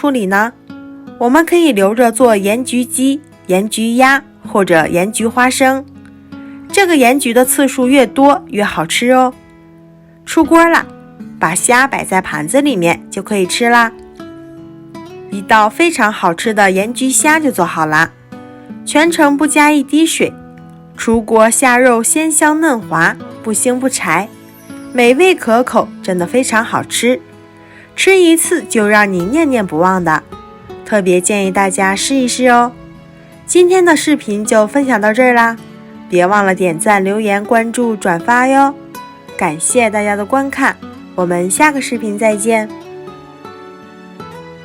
处理呢？我们可以留着做盐焗鸡、盐焗鸭或者盐焗花生，这个盐焗的次数越多越好吃哦。出锅了，把虾摆在盘子里面就可以吃啦。一道非常好吃的盐焗虾就做好啦，全程不加一滴水，出锅虾肉鲜香嫩滑，不腥不柴，美味可口，真的非常好吃，吃一次就让你念念不忘的，特别建议大家试一试哦。今天的视频就分享到这儿啦，别忘了点赞、留言、关注、转发哟。感谢大家的观看，我们下个视频再见。